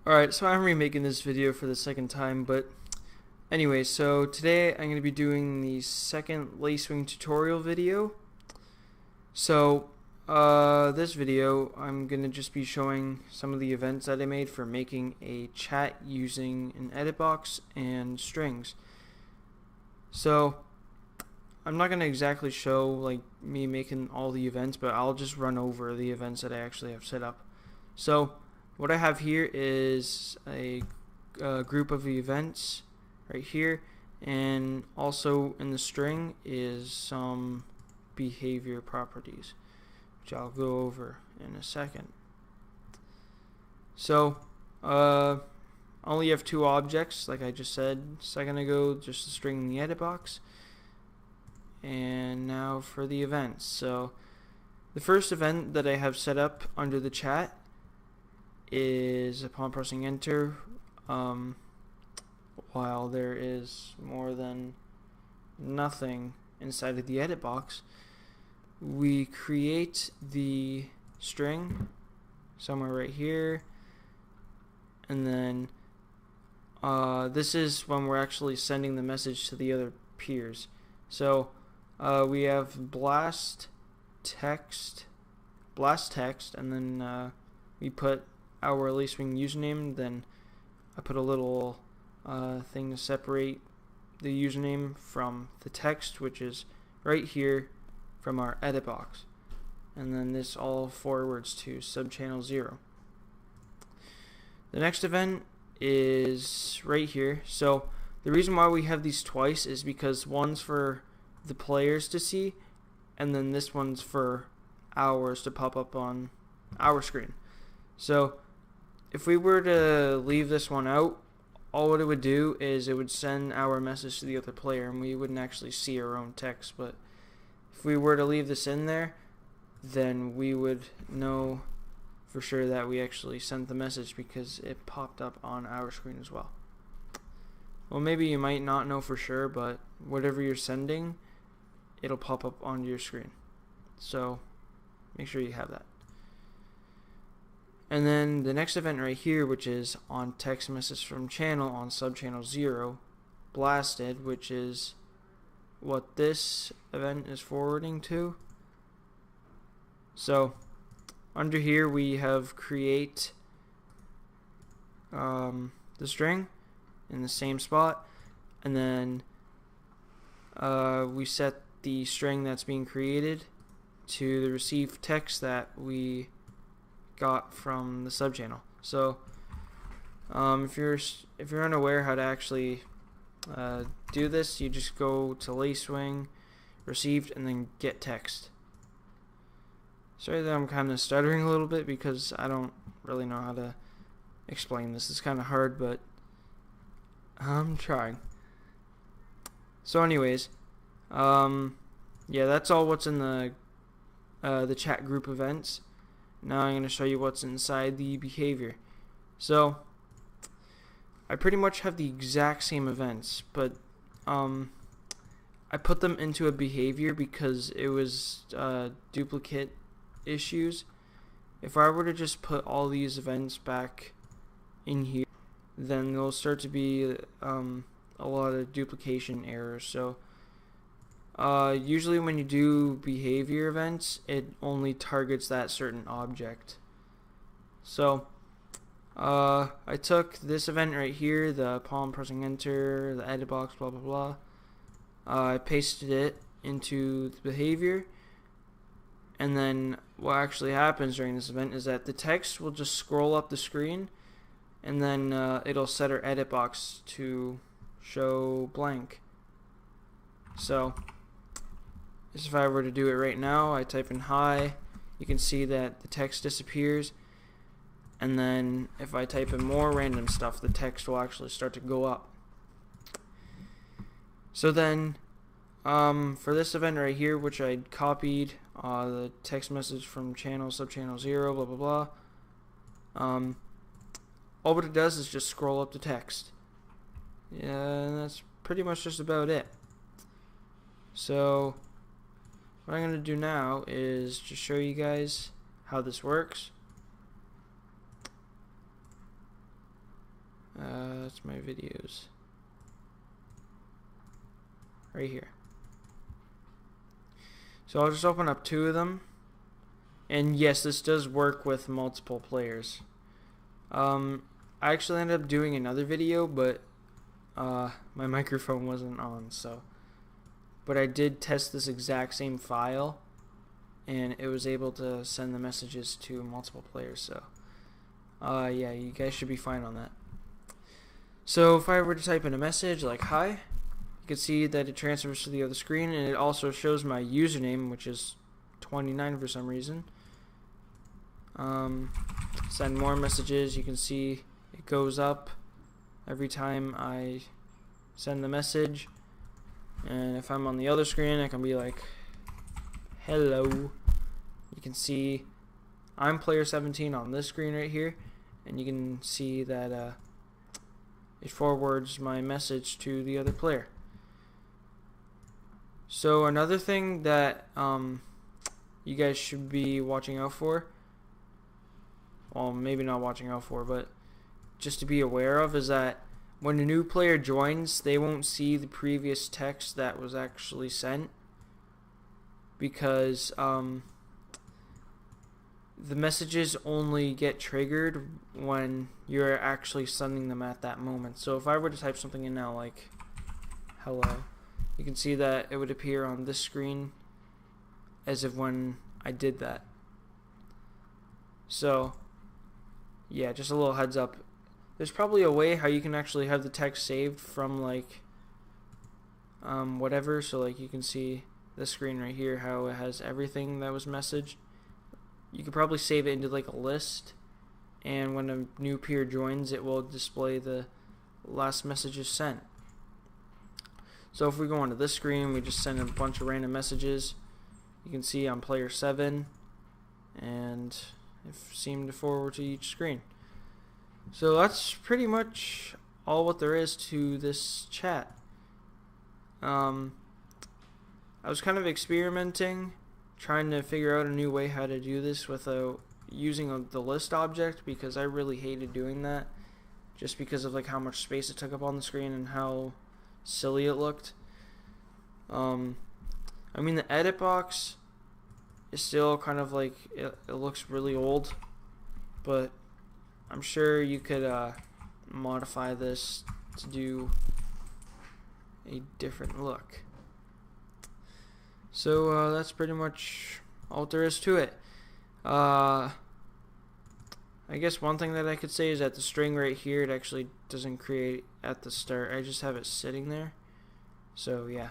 Alright, so I'm remaking this video for the second time, but anyway, so today I'm going to be doing the second Lacewing tutorial video. So, this video I'm going to just be showing some of the events that I made for making a chat using an edit box and strings. So, I'm not going to exactly show like me making all the events, but I'll just run over the events that I actually have set up. So, what I have here is a group of events right here, and also in the string is some behavior properties, which I'll go over in a second. So I only have two objects, like I just said a second ago, just the string in the edit box. And now for the events. So the first event that I have set up under the chat is upon pressing enter, while there is more than nothing inside of the edit box, we create the string somewhere right here, and then this is when we're actually sending the message to the other peers. So we have blast text, and then we put our Lacewing username. Then I put a little thing to separate the username from the text, which is right here from our edit box, and then this all forwards to subchannel 0. The next event is right here. So the reason why we have these twice is because one's for the players to see, and then this one's for ours to pop up on our screen. So if we were to leave this one out, all what it would do is it would send our message to the other player, and we wouldn't actually see our own text. But if we were to leave this in there, then we would know for sure that we actually sent the message because it popped up on our screen as well. Well, maybe you might not know for sure, but whatever you're sending, it'll pop up on your screen. So make sure you have that. And then the next event right here, which is on text message from channel on subchannel 0, blasted, which is what this event is forwarding to. So under here we have create the string in the same spot, and then we set the string that's being created to the received text that we got from the subchannel. So if you're unaware how to actually do this, you just go to Lacewing, received, and then get text. Sorry that I'm kind of stuttering a little bit because I don't really know how to explain this. It's kind of hard, but I'm trying. So anyways, yeah, that's all what's in the chat group events. Now I'm going to show you what's inside the behavior. So I pretty much have the exact same events, but I put them into a behavior because it was duplicate issues. If I were to just put all these events back in here, then there'll start to be a lot of duplication errors. So usually when you do behavior events, it only targets that certain object. So I took this event right here, the palm pressing enter, the edit box, blah blah blah. I pasted it into the behavior, and then what actually happens during this event is that the text will just scroll up the screen, and then it'll set our edit box to show blank. So if I were to do it right now, I type in hi, you can see that the text disappears, and then if I type in more random stuff, the text will actually start to go up. So then for this event right here, which I copied the text message from channel subchannel 0, blah blah blah, all what it does is just scroll up the text. Yeah, and that's pretty much just about it. So what I'm going to do now is just show you guys how this works. Where's my videos? Right here. So I'll just open up 2 of them. And yes, this does work with multiple players. I actually ended up doing another video, but my microphone wasn't on, so. But I did test this exact same file, and it was able to send the messages to multiple players, so. Yeah, you guys should be fine on that. So if I were to type in a message like hi, you can see that it transfers to the other screen, and it also shows my username, which is 29 for some reason. Send more messages. You can see it goes up every time I send the message, and if I'm on the other screen, I can be like hello. You can see I'm player 17 on this screen right here, and you can see that it forwards my message to the other player. So another thing that you guys should be watching out for, well, maybe not watching out for, but just to be aware of, is that when a new player joins, they won't see the previous text that was actually sent, because the messages only get triggered when you're actually sending them at that moment. So if I were to type something in now like hello, you can see that it would appear on this screen as if when I did that. So yeah, just a little heads up. There's probably a way how you can actually have the text saved from like whatever, so like you can see the screen right here, how it has everything that was messaged. You could probably save it into like a list, and when a new peer joins, it will display the last messages sent. So if we go onto this screen, we just send a bunch of random messages. You can see I'm player 7, and it seemed to forward to each screen. So that's pretty much all what there is to this chat. I was kind of experimenting, trying to figure out a new way how to do this without using the list object, because I really hated doing that, just because of like how much space it took up on the screen and how silly it looked. I mean, the edit box is still kind of like, it looks really old, but I'm sure you could modify this to do a different look. So that's pretty much all there is to it. I guess one thing that I could say is that the string right here, it actually doesn't create at the start. I just have it sitting there. So yeah.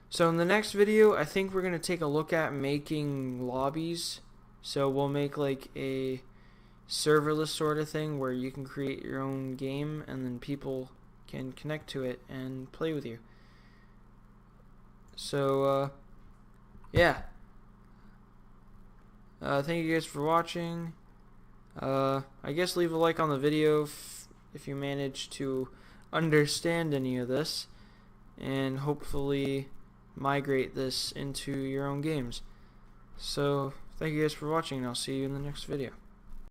So in the next video, I think we're going to take a look at making lobbies. So we'll make like a serverless sort of thing where you can create your own game and then people can connect to it and play with you. So yeah, thank you guys for watching. I guess leave a like on the video if you manage to understand any of this, and hopefully migrate this into your own games. So thank you guys for watching, and I'll see you in the next video.